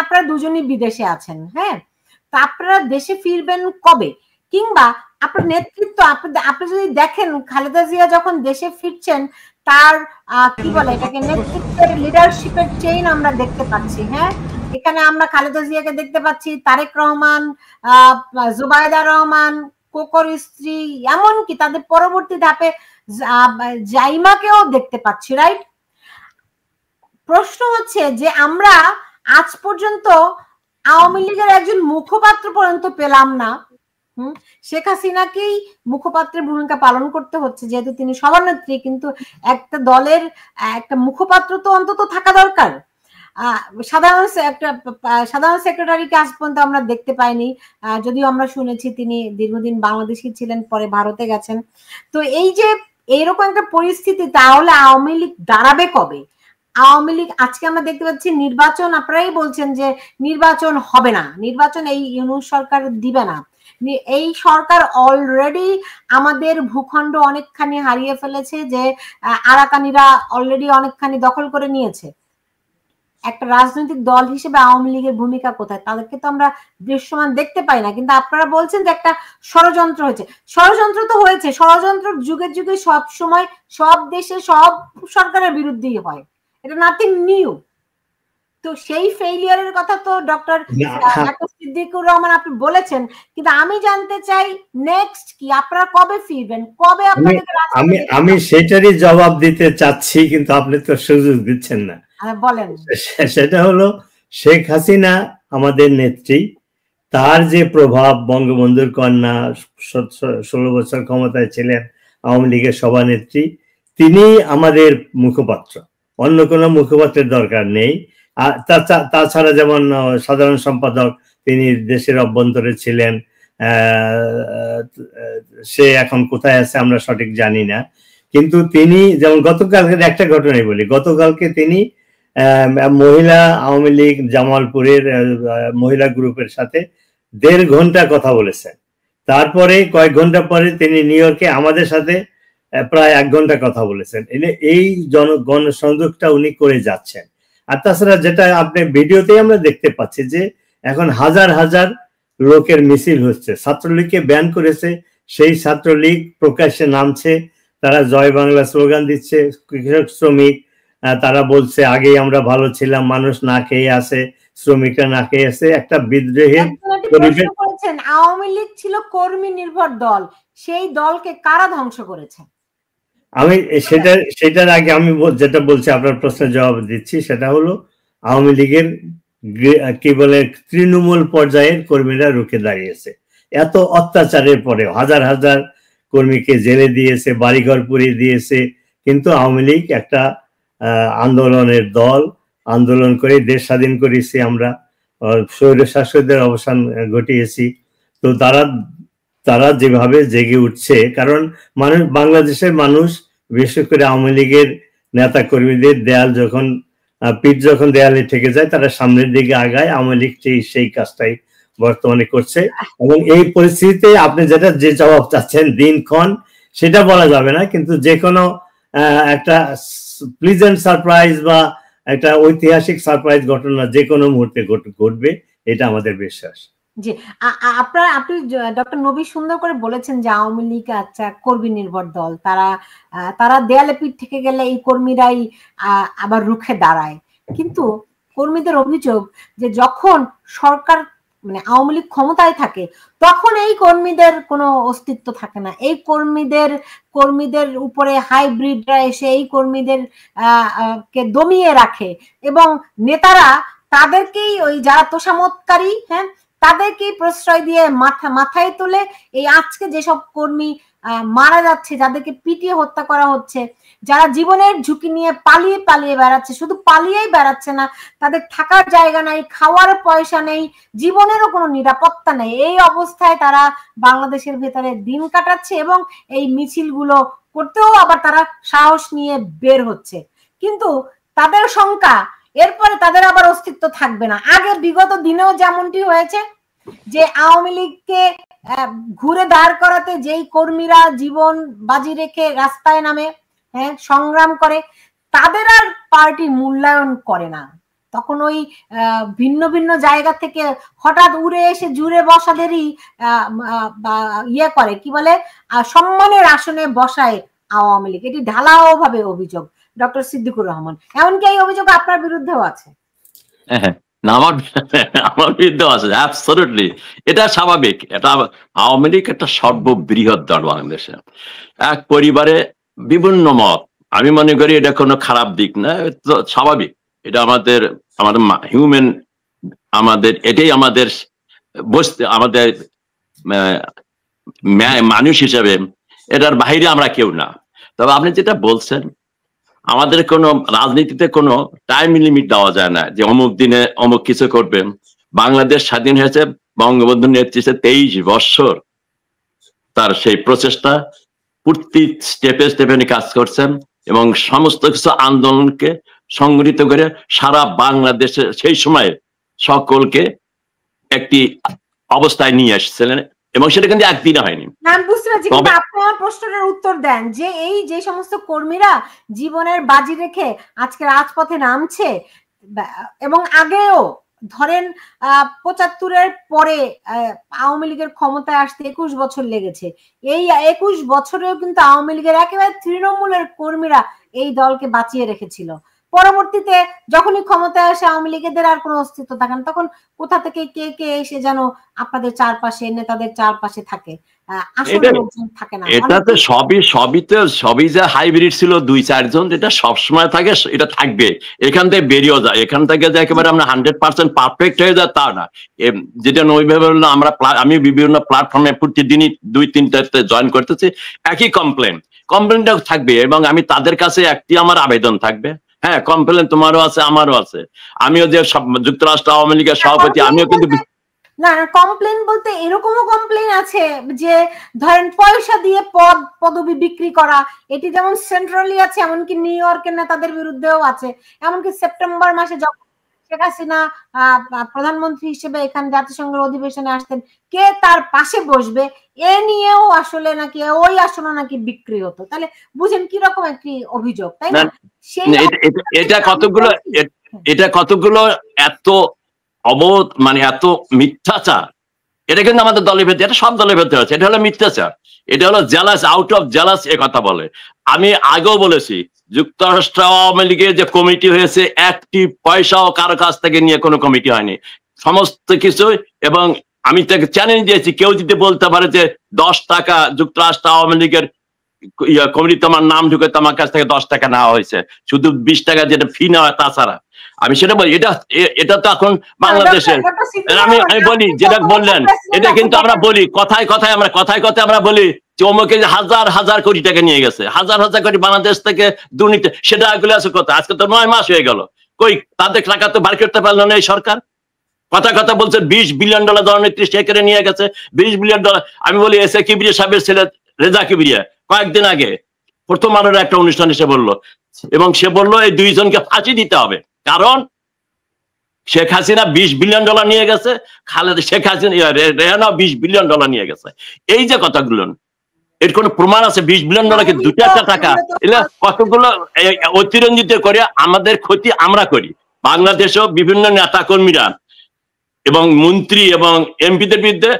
আপনারা দুজনই বিদেশে আছেন, হ্যাঁ, তা আপনারা দেশে ফিরবেন কবে? কিংবা আপনার নেতৃত্ব আপনি যদি দেখেন খালেদা জিয়া যখন দেশে ফিরছেন তার কি বলে এটাকে নেতৃত্বের লিডারশিপের চেইন আমরা দেখতে পাচ্ছি, হ্যাঁ, এখানে আমরা খালেদা জিয়াকে দেখতে পাচ্ছি, তারেক রহমান, জুবাইদা রহমান, কোকর স্ত্রী, এমনকি তাদের পরবর্তী ধাপে জাইমাকেও দেখতে পাচ্ছি, রাইট? প্রশ্ন হচ্ছে যে আমরা আজ পর্যন্ত আওয়ামী লীগের একজন মুখপাত্র পর্যন্ত পেলাম না। শেখ হাসিনাকেই মুখপাত্রের ভূমিকা পালন করতে হচ্ছে যেহেতু তিনি সভানেত্রী, কিন্তু একটা দলের একটা মুখপাত্র তো অন্তত থাকা দরকার। সাধারণ সেক্রেটারিকে আজ পর্যন্ত আমরা দেখতে পাইনি, যদিও আমরা শুনেছি তিনি দীর্ঘদিন বাংলাদেশি ছিলেন, পরে ভারতে গেছেন। তো এই যে এইরকম একটা পরিস্থিতি, তাহলে আওয়ামী লীগ দাঁড়াবে কবে? আওয়ামী লীগ আজকে আমরা দেখতে পাচ্ছি নির্বাচন, আপনারাই বলছেন যে নির্বাচন হবে না, নির্বাচন এই ইউনূস সরকার দিবে না। এই সরকার অলরেডি আমাদের ভূখণ্ড অনেকখানি হারিয়ে ফেলেছে, যে আরাকানিরা অলরেডি অনেকখানি দখল করে নিয়েছে। একটা রাজনৈতিক দল হিসেবে আওয়ামী লীগের ভূমিকা কোথায়? তাদেরকে তো আমরা দৃশ্যমান দেখতে পাই না, কিন্তু আপনারা বলছেন যে একটা ষড়যন্ত্র হয়েছে। ষড়যন্ত্র তো হয়েছে, ষড়যন্ত্র যুগে যুগে সব সময় সব দেশে সব সরকারের বিরুদ্ধেই হয়, এটা নাথিং নিউ। তো সেই ফেইলিয়ারের কথা তো ডক্টর সিদ্দিকুর রহমান আপনি বলেছেন, কিন্তু আমি জানতে চাই নেক্সট কি, আপনারা কবে ফিরবেন, কবে আপনাদের? আমি সেটারই জবাব দিতে চাচ্ছি, কিন্তু আপনি তো সুযোগ দিচ্ছেন না। বলেন। সেটা হলো শেখ হাসিনা আমাদের নেত্রী, তার যে প্রভাব, বঙ্গবন্ধুর কন্যা, 16 বছর ক্ষমতায় ছিলেন, আওয়ামী লীগের সভানেত্রী, তিনি আমাদের মুখপাত্র, অন্য কোনো মুখপাত্রের দরকার নেই। আর তাছাড়া যেমন সাধারণ সম্পাদক, তিনি দেশের অভ্যন্তরে ছিলেন, সে এখন কোথায় আছে আমরা সঠিক জানি না, কিন্তু তিনি যেমন গতকালকে একটা ঘটনাই বলি, গতকালকে তিনি মহিলা আওয়ামী লীগ জামালপুরের মহিলা গ্রুপের সাথে 1.5 ঘন্টা কথা বলেছেন। তারপরে কয়েক ঘন্টা পরে তিনি নিউ ইয়র্কে আমাদের সাথে প্রায় 1 ঘন্টা কথা বলেছেন। এই গণসংযোগটা উনি করে যাচ্ছেন। আর তাছাড়া যেটা আপনি ভিডিওতে আমরা দেখতে পাচ্ছি যে এখন হাজার হাজার লোকের মিছিল হচ্ছে, ছাত্রলীগকে ব্যান করেছে, সেই ছাত্রলীগ প্রকাশ্যে নামছে, তারা জয় বাংলা স্লোগান দিচ্ছে, কৃষক শ্রমিক তারা বলছে আগেই আমরা ভালো ছিলাম, মানুষ না খেয়ে আছে, শ্রমিকরা না খেয়ে আছে, একটা বিদ্রোহের পরিবেশ। আওয়ামী লীগ ছিল কর্মী নির্ভর দল, সেই দলকে কারা ধ্বংস করেছে? আমি সেটার আগে আমি যেটা বলছি, আপনার প্রশ্নের জবাব দিচ্ছি, সেটা হলো আওয়ামী লীগের কি বলে তৃণমূল পর্যায়ের কর্মীরা রুখে দাঁড়িয়েছে। এত অত্যাচারের পরেও হাজার হাজার কর্মীকে জেলে দিয়েছে, বাড়িঘর পুড়িয়ে দিয়েছে, কিন্তু আওয়ামী লীগ একটা আন্দোলনের দল, আন্দোলন করে দেশ স্বাধীন করেছি আমরা, স্বৈরশাসকদের অবসান ঘটিয়েছি। তো তারা যেভাবে জেগে উঠছে, কারণ মানুষ, বাংলাদেশের মানুষ, বিশেষ করে আওয়ামী লীগের নেতা কর্মীদের পিঠ যখন দেয়ালে ঠেকে যায়, তারা সামনের দিকে আগায়। আওয়ামী লীগ সেই কাজটাই বর্তমানে করছে। এবং এই পরিস্থিতিতে আপনি যে জবাব চাচ্ছেন দিনক্ষণ, সেটা বলা যাবে না, কিন্তু যে কোনো একটা প্লিজেন্ট সারপ্রাইজ বা একটা ঐতিহাসিক সারপ্রাইজ ঘটনা যে কোনো মুহূর্তে ঘটবে, এটা আমাদের বিশ্বাস। জি, আপনি ডক্টর নবী সুন্দর করে বলেছেন যে আওয়ামী লীগ আচ্ছা কর্মী নির্ভর দল, তারা দেয়ালে পিঠ থেকে গেলে এই কর্মীরাই আবার রুখে দাঁড়ায়। কিন্তু কর্মীদের অভিযোগ যে যখন সরকার মানে আওয়ামী লীগ ক্ষমতায় থাকে, তখন এই কর্মীদের কোনো অস্তিত্ব থাকে না। এই কর্মীদের উপরে হাইব্রিডরা এসে এই কর্মীদের কে দমিয়ে রাখে, এবং নেতারা তাদেরকেই, ওই যারা তোষামতকারী, হ্যাঁ, তাদেরকেই প্রশ্রয় দিয়ে মাথায় তুলে এই আজকে যেসব কর্মী মারা যাচ্ছে, যাদেরকে পিটিয়ে হত্যা করা হচ্ছে, যারা জীবনের ঝুঁকি নিয়ে পালিয়ে বেড়াচ্ছে, শুধু পালিয়েই বেড়াচ্ছে না, তাদের থাকার জায়গা নাই, খাওয়ার পয়সা নেই, জীবনেরও কোনো নিরাপত্তা নেই, এই অবস্থায় তারা বাংলাদেশের ভেতরে দিন কাটাচ্ছে, এবং এই মিছিলগুলো করতেও আবার তারা সাহস নিয়ে বের হচ্ছে। কিন্তু তাদের শঙ্কা এরপরে তাদের আবার অস্তিত্ব থাকবে না। আগে বিগত দিনেও যেমনটি হয়েছে, যে আওয়ামী লীগকে ঘুরে দাঁড় করাতে যেই কর্মীরা জীবন বাজি রেখে রাস্তায় নামে, হ্যাঁ, সংগ্রাম করে, তাদের আর পার্টি মূল্যায়ন করে না। তখন ওই ভিন্ন ভিন্ন জায়গা থেকে হঠাৎ উড়ে এসে জুড়ে বসাদেরই ইয়ে করে, কি বলে, সম্মানের আসনে বসায় আওয়ামী লীগ। এটি ঢালাও ভাবে অভিযোগ ডক্টর সিদ্দিকুর রহমান। এমনকি এই অভিযোগ আপনার বিরুদ্ধেও আছে। না, আমার বিরুদ্ধে আছে, অ্যাবসলিউটলি। এটা স্বাভাবিক। এটা আওয়ামী লীগ একটা সর্ববৃহৎ দল বাংলাদেশে, এক পরিবারে বিভিন্ন মত। আমি মনে করি এটা কোনো খারাপ দিক না, স্বাভাবিক। এটা আমাদের হিউম্যান, এটাই আমাদের বসতে, আমাদের মানুষ হিসেবে এটার বাইরে আমরা কেউ না। তবে আপনি যেটা বলছেন, আমাদের কোনো রাজনীতিতে কোনো টাইম লিমিট দেওয়া যায় না যে অমুক দিনে অমুক কিছু করবেন। বাংলাদেশ স্বাধীন হয়েছে বঙ্গবন্ধুর নেতৃত্বে 23 বছর, তার সেই প্রচেষ্টা প্রতি স্টেপে স্টেপে কাজ করছেন এবং সমস্ত কিছু আন্দোলনকে সংগঠিত করে সারা বাংলাদেশে সেই সময়ে সকলকে একটি অবস্থায় নিয়ে এসেছিলেন, এবং সেটা কিন্তু একদিনে হয়নি। আমি বুঝতে পারছি, কিন্তু আপনি আমার প্রশ্নের উত্তর দেন যে এই যে সমস্ত কর্মীরা জীবনের বাজি রেখে আজকে রাজপথে নামছে, এবং আগেও ধরেন ৭৫-এর পরে আওয়ামী লীগের ক্ষমতায় আসতে ২১ বছর লেগেছে, এই ২১ বছরেও কিন্তু আওয়ামী লীগের একেবারে তৃণমূলের কর্মীরা এই দলকে বাঁচিয়ে রেখেছিল। পরবর্তীতে যখনই ক্ষমতায় আসে আওয়ামী লীগের আর কোনো অস্তিত্ব থাকে না, তখন কোথা থেকে কে কে এসে যেন আপনাদের চারপাশে, নেতাদের চারপাশে থাকে, আসলে লোকজন থাকে না। এটা তো সবই যে হাইব্রিড ছিল ২-৪ জন, এটা সবসময় থাকে, এটা থাকবে। এখান থেকে বেরিয়েও যায়, এখান থেকে যে একেবারে আমরা 100% পারফেক্ট হয়ে যায় তা না। যেটা ওইভাবে বললাম, আমি বিভিন্ন প্ল্যাটফর্মে প্রতিদিনই 2-3টাতে জয়েন করতেছি, একই কমপ্লেনটাও থাকবে, এবং আমি তাদের কাছে একটি আমার আবেদন থাকবে। হ্যাঁ, কমপ্লেন তোমারও আছে, আমারও আছে। আমিও যে যুক্তরাষ্ট্র আওয়ামী লীগের সভাপতি, আমিও কিন্তু না, কমপ্লেন বলতে এরকমও কমপ্লেন আছে যে ধরেন পয়সা দিয়ে পদবি বিক্রি করা, এটি যেমন সেন্ট্রালি আছে, এমনকি নিউ ইয়র্কের নেতাদের বিরুদ্ধেও আছে। এমনকি সেপ্টেম্বর মাসে যখন শেখ হাসিনা প্রধানমন্ত্রী হিসেবে এখানে জাতিসংঘের অধিবেশনে আসতেন, কে তার পাশে বসবে এ নিয়েও আসলে নাকি ওই আসনে নাকি বিক্রি হতো। তাহলে বুঝেন কিরকম একটি অভিযোগ, তাই না? এটা কতগুলো এত অবোধ, মানে এত মিথ্যাচার, এটা কিন্তু আমাদের দলের ভেতরে, এটা সব দলের ভেতরে আছে। এটা হলো মিথ্যাচার, এটা হলো জেলাস, আউট অফ জেলাস এ কথা বলে। আমি আগেও বলেছি, যুক্তরাষ্ট্র আওয়ামী লীগের যে কমিটি হয়েছে, একটি পয়সাও কারো কাছ থেকে নিয়ে কোনো কমিটি হয়নি, সমস্ত কিছু। এবং আমি তাকে চ্যালেঞ্জ দিয়েছি, কেউ যদি বলতে পারে যে 10 টাকা যুক্তরাষ্ট্র আওয়ামী লীগের কমিটি তোমার নাম ঢুকে তোমার কাছ থেকে 10 টাকা নেওয়া হয়েছে, শুধু 20 টাকা যেটা ফি নেওয়া, তাছাড়া। আমি সেটা বলি, এটা তো এখন বাংলাদেশের, আমি বলি যেটা বললেন, এটা কিন্তু আমরা বলি কথায় কথায় আমরা বলি যে অমুকে যে হাজার কোটি টাকা নিয়ে গেছে, হাজার কোটি বাংলাদেশ থেকে দুর্নীতি, সেটা এগুলো আছে কোথায়? আজকে তো 9 মাস হয়ে গেল, কই তাদের টাকা তো বার করতে পারলো না এই সরকার। কথা বলছে $20 বিলিয়ন দুর্নীতি সেখানে নিয়ে গেছে, $20 বিলিয়ন। আমি বলি এস এ কিবরিয়া সাহেবের ছেলে রেজা কিবরিয়া কয়েকদিন আগে প্রথম আলোর একটা অনুষ্ঠান এসে বললো, এবং সে বললো এই 2 জনকে ফাঁসি দিতে হবে, কারণ শেখ হাসিনা $20 বিলিয়ন নিয়ে গেছে, শেখ হাসিনা রেহানা $20 বিলিয়ন নিয়ে গেছে। এই যে কথাগুলো, এর কোন প্রমাণ আছে? $20 বিলিয়ন কি 2-4টা টাকা? এগুলো কতগুলো অতিরঞ্জিত করে আমাদের ক্ষতি আমরা করি। বাংলাদেশেও বিভিন্ন নেতা কর্মীরা এবং মন্ত্রী এবং এমপিদের বিরুদ্ধে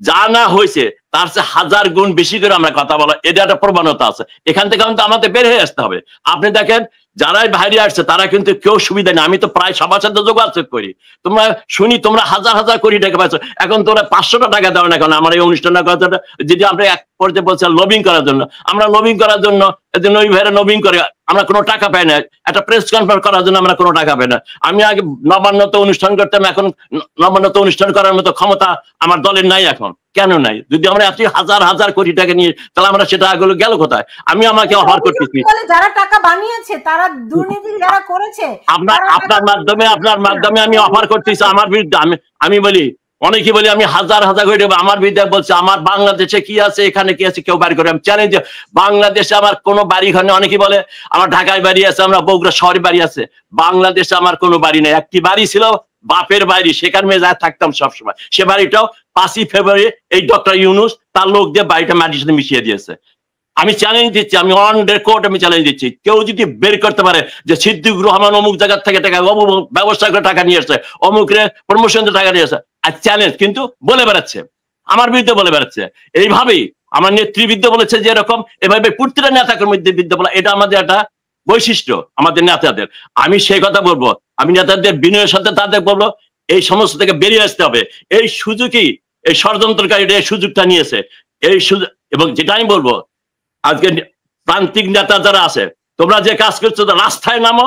যা না হয়েছে তার চেয়ে 1000 গুণ বেশি করে আমরা কথা বলা, এটা একটা প্রবণতা আছে। এখান থেকে কিন্তু আমাদের বের হয়ে আসতে হবে। আপনি দেখেন, যারাই বাইরে আসছে তারা কিন্তু কেউ সুবিধা নেই। আমি তো প্রায় সবার সাথে যোগাযোগ করি, তোমরা শুনি তোমরা হাজার কোটি টাকা পাচ্ছ, এখন তোমরা 500 টাকা দাও না কেন আমার এই অনুষ্ঠানের কথাটা? যদি আমরা এক পর্যায়ে বলছি লবিং করার জন্য, আমরা লবিং করার জন্য ওই ভাইরা লবিং করে, আমরা কোনো টাকা পাই না। একটা প্রেস কনফারেন্স করার জন্য আমরা কোনো টাকা পাই না। আমি আগে নবান্নতে অনুষ্ঠান করতাম, এখন নবান্নতে অনুষ্ঠান করার মতো ক্ষমতা আমার দলের নাই। এখন কেন নাই? যদি আমরা এত হাজার কোটি টাকা নিয়ে, তাহলে আমরা সেটা গেল কোথায়? আমি আমাকে অফার করতেছি, যারা টাকা বানিয়েছে, তারা দুর্নীতি যারা করেছে, আপনার মাধ্যমে আমি অফার করতেছি আমার বিরুদ্ধে। আমি বলি, অনেকে বলি আমি হাজার কোটি টাকা আমার বিরুদ্ধে বলছে। আমার বাংলাদেশে কি আছে, এখানে কি আছে, কেউ বাড়ি করে? আমি চ্যালেঞ্জ, বাংলাদেশে আমার কোনো বাড়ি ঘর নেই। অনেকে বলে আমার ঢাকায় বাড়ি আছে, আমরা বগুড়া শহরে বাড়ি আছে। বাংলাদেশে আমার কোনো বাড়ি নেই। একটি বাড়ি ছিল বাপের বাড়ি, সেখানে যা থাকতাম সবসময়। সে বাড়িটাও 5ই ফেব্রুয়ারি এই ডক্টর ইউনূস তার লোক দিয়ে বাড়িটা মাটির সাথে মিশিয়ে দিয়েছে। আমি চ্যালেঞ্জ দিচ্ছি, আমি অন রেকর্ড আমি চ্যালেঞ্জ দিচ্ছি, কেউ যদি বের করতে পারে যে সিদ্দিকুর রহমান অমুক জায়গা থেকে টাকা অমুক ব্যবস্থা করে টাকা নিয়ে আসছে, অমুকরে প্রমোশন টাকা নিয়ে আসছে, আর চ্যালেঞ্জ কিন্তু বলে বেড়াচ্ছে, আমার বিরুদ্ধে বলে বেড়াচ্ছে। এইভাবেই আমার নেতৃবৃন্দ বলেছে যে এরকম, এভাবে প্রতিটা নেতা কর্মীদের বলা, এটা আমাদের একটা বৈশিষ্ট্য আমাদের নেতাদের। আমি সেই কথা বলবো, আমি নেতাদের বিনয়ের সাথে তাদের বলবো এই সমস্ত থেকে বেরিয়ে আসতে হবে। এই সুযোগই এই ষড়যন্ত্রকারীরা এই সুযোগটা নিয়েছে, এই সুযোগ। এবং যেটা আমি বলবো, আজকে প্রান্তিক নেতা যারা আছে, তোমরা যে কাজ করছো, রাস্তায় নামো,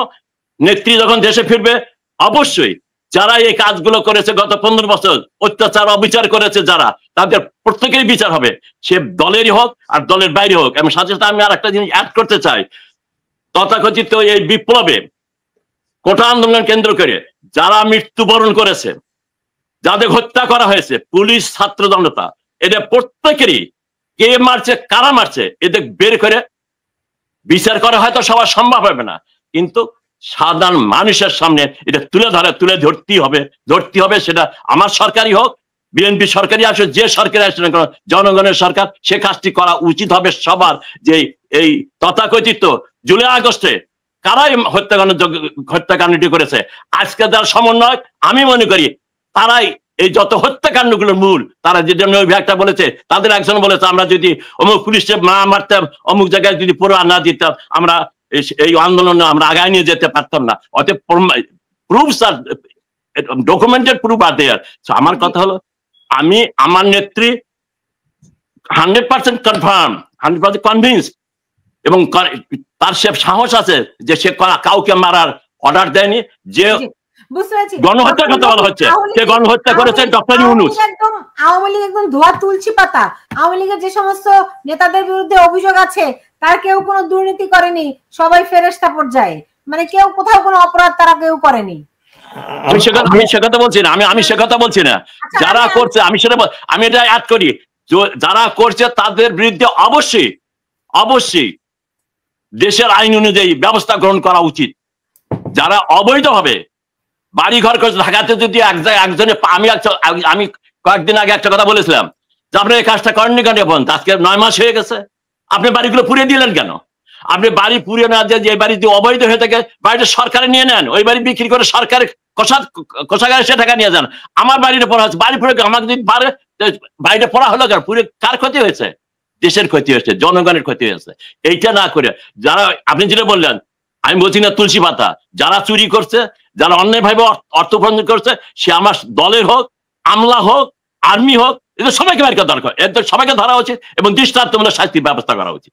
নেত্রী যখন দেশে ফিরবে অবশ্যই যারা এই কাজগুলো করেছে গত 15 বছর অত্যাচার অবিচার করেছে যারা, তাদের প্রত্যেকেরই বিচার হবে, সে দলেরই হোক আর দলের বাইরে হোক। এবং সাথে সাথে আমি আর একটা জিনিস অ্যাড করতে চাই, তথাকথিত এই বিপ্লবে কোটা আন্দোলন কেন্দ্র করে যারা মৃত্যুবরণ করেছে, যাদের হত্যা করা হয়েছে, পুলিশ ছাত্র জনতা, এদের প্রত্যেকেরই কে মারছে কারা মারছে এদের বের করে বিচার করা হয়তো সবার সম্ভব হবে না, কিন্তু সাধারণ মানুষের সামনে এটা তুলে ধরতে হবে। সেটা আমার সরকারই হোক, বিএনপি সরকারই আসে, যে সরকারি আসে না কেন, জনগণের সরকার, সে কাজটি করা উচিত হবে সবার। যে এই তথাকথিত জুলাই আগস্টে কারাই হত্যাকাণ্ডটি করেছে, আজকে যারা সমন্বয়ক, আমি মনে করি তারাই এই যত হত্যাকাণ্ডগুলোর মূল। তারা যে জন্য একটা বলেছে, তাদের একজন বলেছে আমরা যদি অমুক পুলিশে মারতাম, অমুক জায়গায় যদি পুরো না দিতাম, আমরা এই আন্দোলনে আমরা আগায় নিয়ে যেতে পারতাম না। অতএব প্রুফস আর ডকুমেন্টেড প্রুফ আর দেয়ার। আমার কথা হলো, আমি আমার নেত্রী 100% কনফার্ম, 100% কনভিন্স, এবং তার সে সাহস আছে যে সে কাউকে মারার অর্ডার দেয়নি। যে গণহত্যার কথা বলা হচ্ছে, কে গণহত্যা করেছে? ডক্টর ইউনূস। একদম আওয়ামী লীগ একদম ধোয়া তুলছি পাতা। আওয়ামী লীগের যে সমস্ত নেতাদের বিরুদ্ধে অভিযোগ আছে, তার কেউ কোনো দুর্নীতি করেনি, সবাই ফেরেশতা পর্যায়ে, মানে কেউ কোথাও কোনো অপরাধ তারা কেউ করেনি। আমি সে কথা বলছি না, আমি সে কথা বলছি না। যারা করছে, আমি এটা অ্যাড করি, যারা করছে তাদের বিরুদ্ধে অবশ্যই দেশের আইন অনুযায়ী ব্যবস্থা গ্রহণ করা উচিত। যারা অবৈধভাবে বাড়ি ঘর করছে, ঢাকাতে যদি একজনে, আমি কয়েকদিন আগে একটা কথা বলেছিলাম যে আপনি এই কাজটা করেননি কেন, এখন আজকে 9 মাস হয়ে গেছে, আপনি বাড়িগুলো পুড়িয়ে দিলেন কেন? আপনি বাড়ি পুড়িয়ে না দিয়ে, যে বাড়ি যদি অবৈধ হয়ে থাকে, বাড়িটা সরকারে নিয়ে নেন, ওই বাড়ি বিক্রি করে সরকারের কোষাগারে সে টাকা নিয়ে যান। আমার বাড়িটা পড়া হচ্ছে, বাড়ি পুড়ে আমার যদি বাড়িটা পড়া হলো কেন? পুড়ে কার ক্ষতি হয়েছে? দেশের ক্ষতি হয়েছে, জনগণের ক্ষতি হয়েছে। এইটা না করে যারা, আপনি যেটা বললেন, আমি বলছি না তুলসী পাতা, যারা চুরি করছে, যারা অন্যায়ভাবে অর্থ উপার্জন করছে, সে আমার দলের হোক, আমলা হোক, আর্মি হোক, এদের সবাইকে বের করা দরকার, এদের সবাইকে ধরা উচিত এবং দৃষ্টান্তমূলক শাস্তির ব্যবস্থা করা উচিত।